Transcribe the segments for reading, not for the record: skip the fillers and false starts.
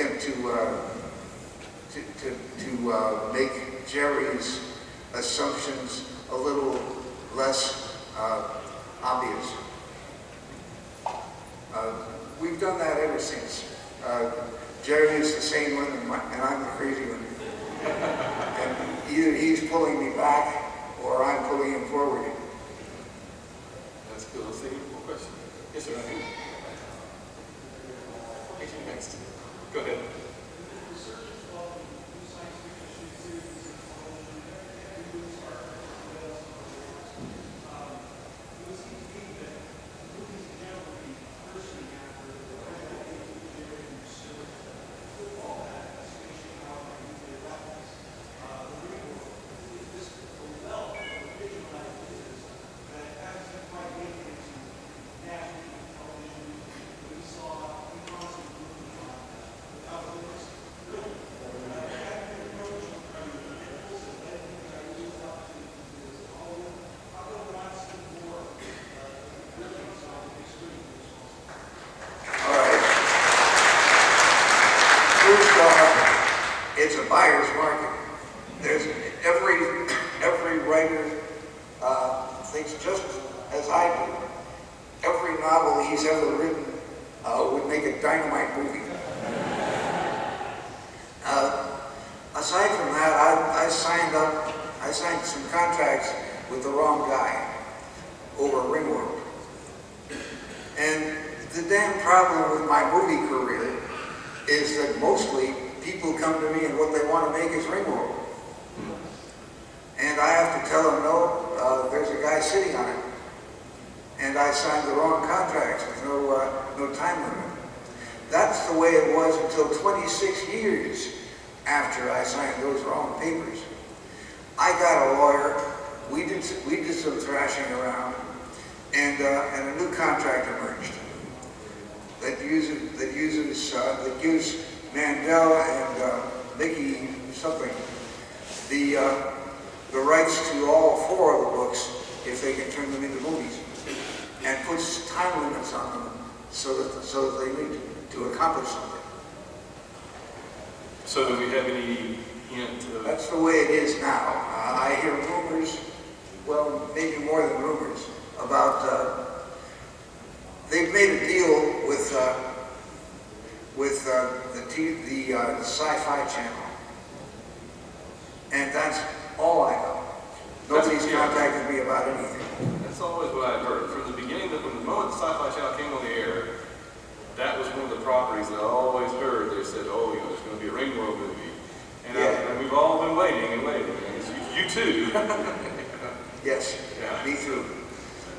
attempt to make Jerry's assumptions a little less obvious. We've done that ever since. Jerry is the sane one and I'm the crazy one. And either he's pulling me back or I'm pulling him forward. That's cool. Let's see, more question. Yes, sir. Next. Go ahead. It's a buyer's market. There's every writer thinks just as I do. Every novel he's ever written would make a dynamite movie. Aside from that, I signed some contracts with the wrong guy over Ringworld. And the damn problem with my movie career is that mostly people come to me and what they want to make is Ringworld. And I have to tell them, no, there's a guy sitting on it. And I signed the wrong contracts with no time limit. That's the way it was until 26 years after I signed those wrong papers. I got a lawyer, we did some thrashing around, and a new contract emerged that gives Mandel and Mickey something the rights to all 4 of the books if they can turn them into movies, and puts time limits on them so that they need to accomplish something. So do we have any hint of... That's the way it is now. I hear rumors, well, maybe more than rumors, about they've made a deal with the Sci-Fi Channel, and that's all I know. Nobody's contacted me about anything. That's always what I've heard. From the beginning, from the moment the Sci-Fi Channel came on the air, that was one of the properties that I always heard. They said, oh, there's going to be a Ringworld movie. And, yeah. And we've all been waiting and waiting. And you too. Yes, yeah. Me too.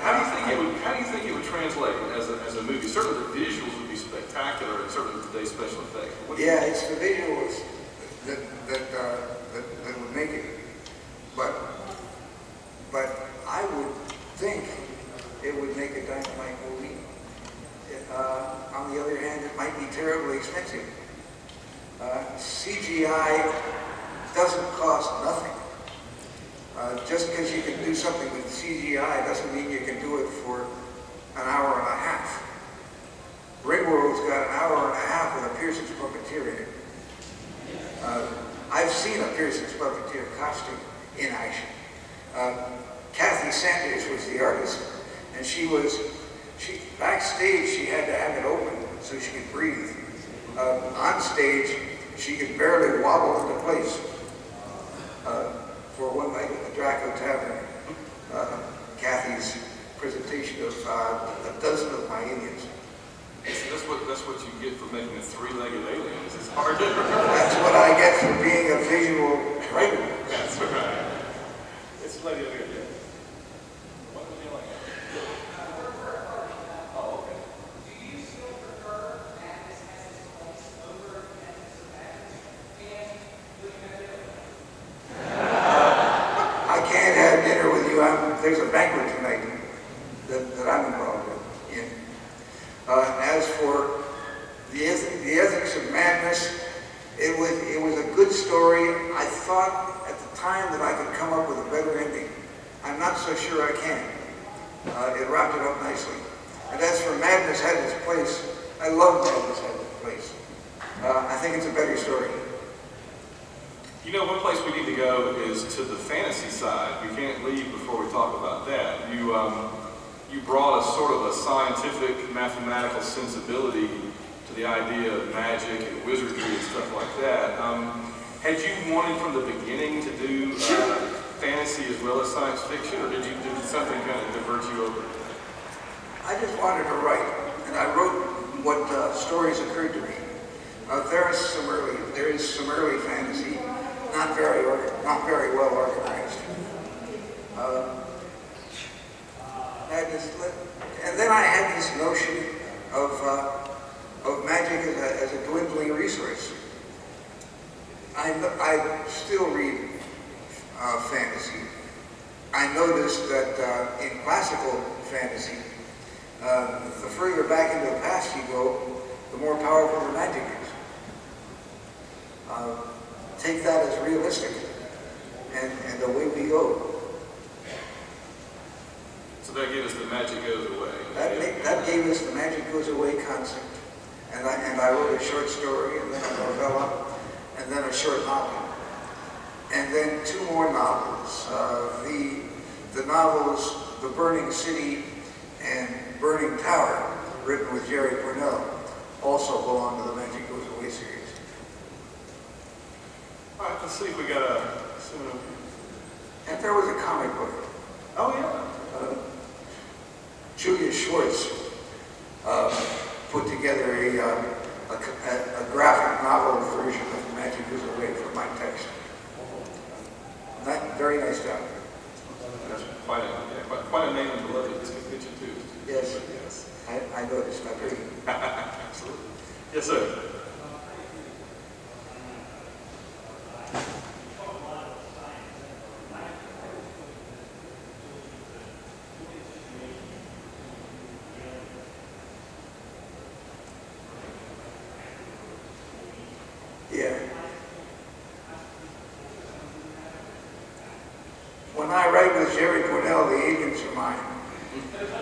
How do you think it would translate as a movie? Certainly the visuals would be spectacular, and certainly today's special effects. Yeah, it's the visuals that would make it. But I would think it would make a dynamite movie. On the other hand, it might be terribly expensive. CGI doesn't cost nothing. Just because you can do something with CGI doesn't mean you can do it for an hour and a half. Ringworld's got an hour and a half with a Pearson's Puppeteer in it. I've seen a Pearson's Puppeteer costume in action. Kathy Sanders was the artist, and backstage she had to have it open so she could breathe. On stage, she could barely wobble into place. For one night at the Draco Tavern, Kathy's presentation of a dozen of my aliens. That's what you get for making a 3-legged alien. It's hard to... That's what I get for being a visual writer. That's right. It's a lady over here. What would you like? Oh, okay. Do you still prefer Madness has its place over Madness of Madness? And will you have dinner? I can't have dinner with you. There's a banquet tonight that I'm involved in. As for the ethics of madness, it was a good story. I thought at the time that I could come up with a better ending. I'm not so sure I can. It wrapped it up nicely. And as for Madness Had Its Place, I love Madness Had Its Place. I think it's a better story. You know, one place we need to go is to the fantasy side. We can't leave before we talk about that. You brought a sort of a scientific, mathematical sensibility to the idea of magic and wizardry and stuff like that. Had you wanted from the beginning to do fantasy as well as science fiction, or did something kind of divert you over? I just wanted to write, and I wrote what stories occurred to me. There is some early fantasy, not very well organized. And then I had this notion of magic as a dwindling resource. I still read fantasy. I noticed that in classical fantasy, the further back into the past you go, the more powerful the magic is. Take that as realistic, and away we go. So that gave us the magic goes away. That gave us the magic goes away concept. And I wrote a short story, and then a novella, and then a short novel. And then 2 more novels. The novels The Burning City and Burning Tower, written with Jerry Purnell, also belong to the Magic Goes Away series. All right, let's see if we got a... And there was a comic book. Oh, yeah. Julius Schwartz put together a graphic novel version of Magic Goes Away for my text. Very nice job. That's quite a name and beloved picture too. Yes. I noticed. I agree. Absolutely. Yes, sir. Yeah. When I write with Jerry Purnell, the aliens are mine.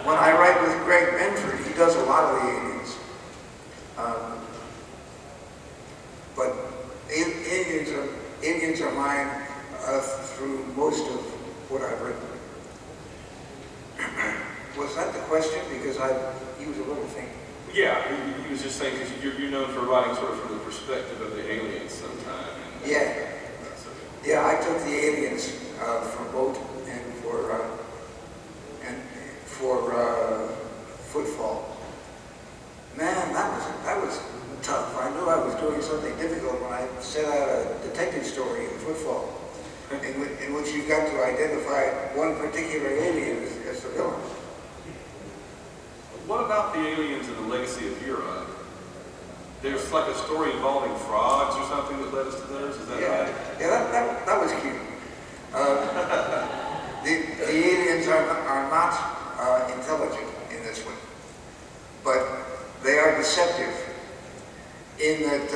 When I write with Greg Benford, he does a lot of the aliens. But aliens are mine through most of what I've written. Was that the question? Because he was a little faint. Yeah, he was just saying, because you're known for writing sort of from the perspective of the aliens sometime. Yeah. Yeah, I took the aliens for boat and for Footfall. Man, that was tough. I knew I was doing something difficult when I set out a detective story in Footfall, in which you got to identify one particular alien as the villain. What about the aliens in the Legacy of Europe? There's like a story involving frogs or something that led us to theirs, is that right? Yeah, that was cute. The aliens are not intelligent in this one, but they are deceptive in that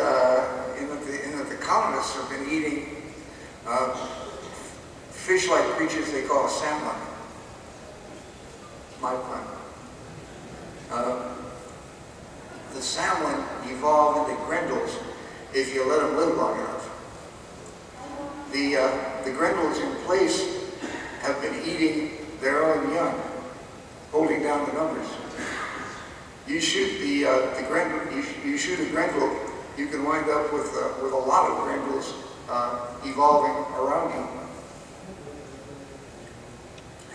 the colonists have been eating fish-like creatures they call salmon. My pun. The salmon evolve into grendels if you let them live long enough. The grendels in place have been eating their own young, holding down the numbers. You shoot the grendel, you shoot a grendel, you can wind up with a lot of grendels evolving around you.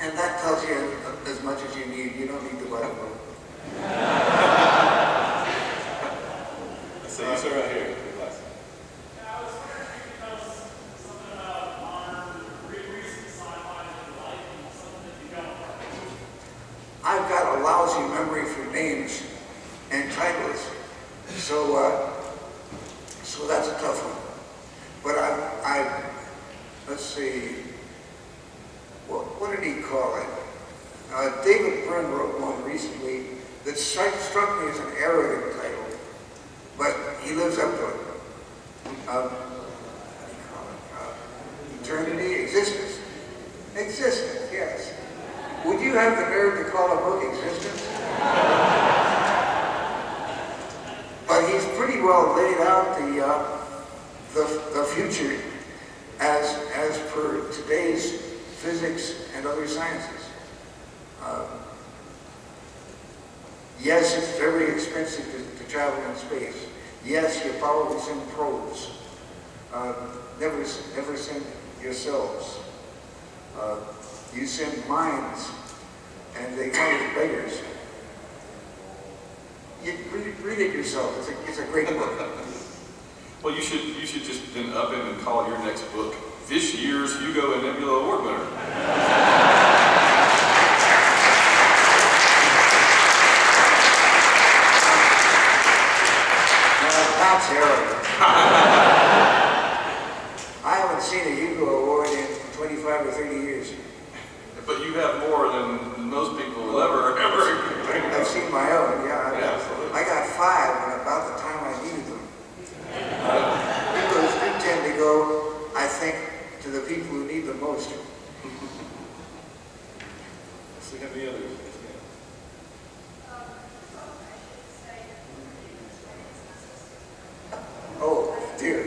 And that tells you as much as you need. You don't need to buy a book. So you sit right here. I've got a lousy memory for names and titles, so that's a tough one. But let's see, what did he call it? David Byrne wrote one recently that struck me as an arrogant title, but he lives up to it. What do you call it? Eternity, existence. Existence, yes. Would you have the nerve to call a book Existence? But he's pretty well laid out the future as per today's physics and other sciences. Yes, it's very expensive to travel in space. Yes, you probably send probes. Never send yourselves. You send minds, and they come as beggars. You read it yourself. It's a great book. Well, you should just then up it and call your next book this year's Hugo and Nebula Award winner. That's arrogant. I haven't seen a Hugo Award in 25 or 30 years. But you have more than most people will ever. I've seen my own, yeah. Yeah, absolutely. I got 5 and about the time I needed them. Because do tend to go, I think, to the people who need them most. So you have any others? Oh, dear.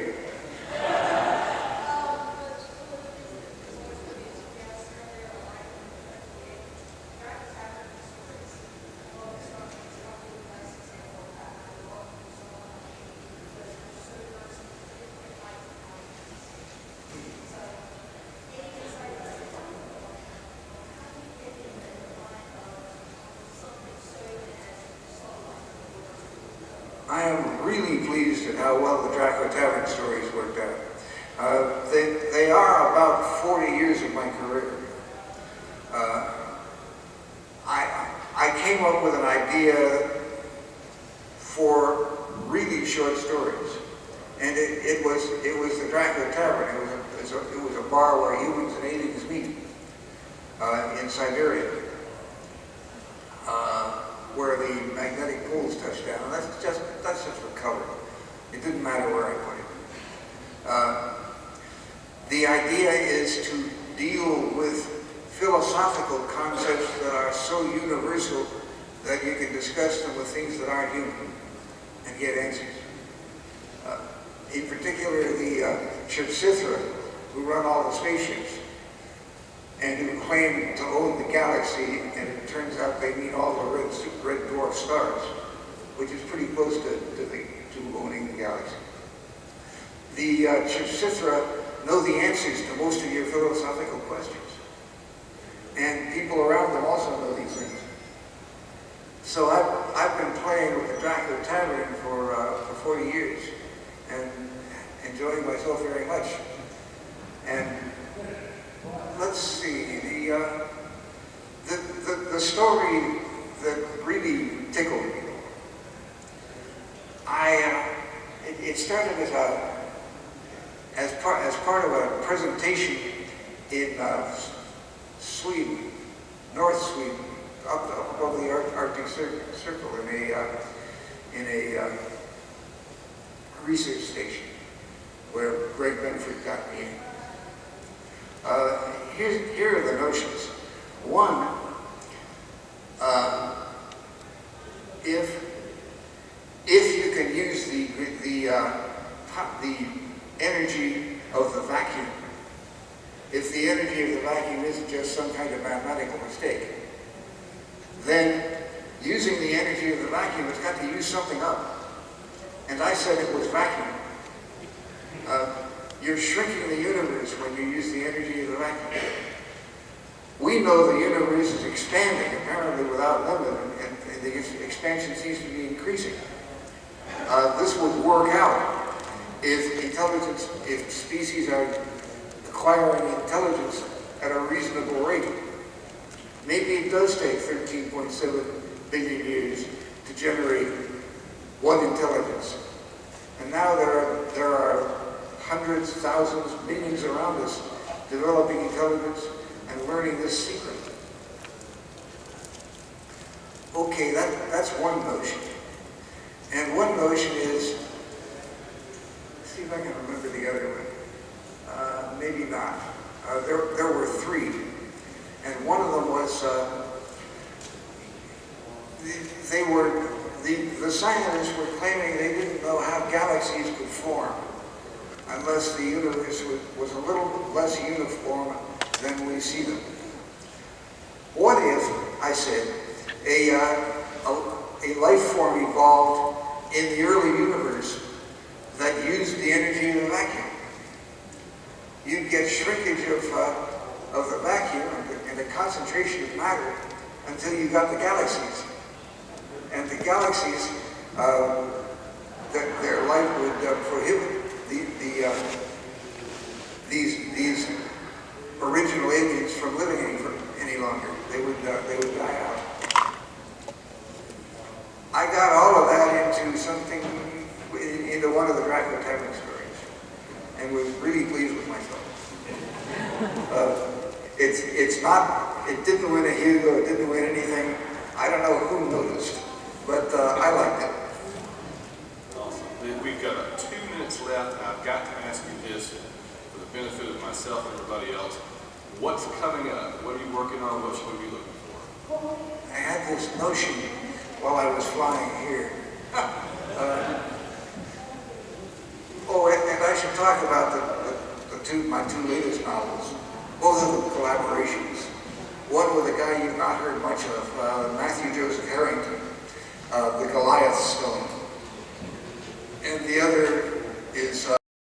I am really pleased at how well the Draco Tavern stories worked out. They are about 40 years of my career. I came up with an idea for really short stories, and it was the Draco Tavern. It was a bar where humans and aliens meet in Siberia. Where the magnetic poles touch down. That's just for cover. It didn't matter where I put it. The idea is to deal with philosophical concepts that are so universal that you can discuss them with things that aren't human and get answers. In particular, the Chipsithra, who run all the spaceships, and who claim to own the galaxy, and it turns out they mean all the red dwarf stars, which is pretty close to owning the galaxy. The Chipsithra know the answers to most of your philosophical questions, and people around them also know these things. So I've been playing with the Draco Tavern for 40 years, and enjoying myself very much. And let's see, the story that really tickled me. It started as part of a presentation in Sweden, North Sweden, up above the Arctic Circle, in a research station where Greg Benford got me in. Here are the notions. One, if you can use the energy of the vacuum, if the energy of the vacuum isn't just some kind of mathematical mistake, then using the energy of the vacuum, it's got to use something up. And I said it was vacuum. You're shrinking the universe when you use the energy of the vacuum. We know the universe is expanding, apparently without limit, and the expansion seems to be increasing. This would work out if species are acquiring intelligence at a reasonable rate. Maybe it does take 13.7 billion years to generate one intelligence. And now there are hundreds, thousands, millions around us developing intelligence and learning this secret. Okay, that's one notion. And one notion is, let's see if I can remember the other one. Maybe not. There were 3. And one of them was, the scientists were claiming they didn't galaxies could form unless the universe was a little less uniform than we see them. What if, I said, a life form evolved in the early universe that used the energy of the vacuum? You'd get shrinkage of the vacuum and the concentration of matter until you got the galaxies. And the galaxies, their life would prohibit these original aliens from living any longer. They would die out. I got all of that into one of the DragonCon stories, and was really pleased with myself. It didn't win a Hugo, it didn't win anything. I don't know who noticed, but I liked it. Awesome. We've got 2 minutes left. I've got to ask you this for the benefit of myself and everybody else. What's coming up? What are you working on? What should we be looking for? I had this notion while I was flying here. And I should talk about my two latest novels. Both of them collaborations. One with a guy you've not heard much of, Matthew Joseph Harrington, The Goliath Stone. And the other is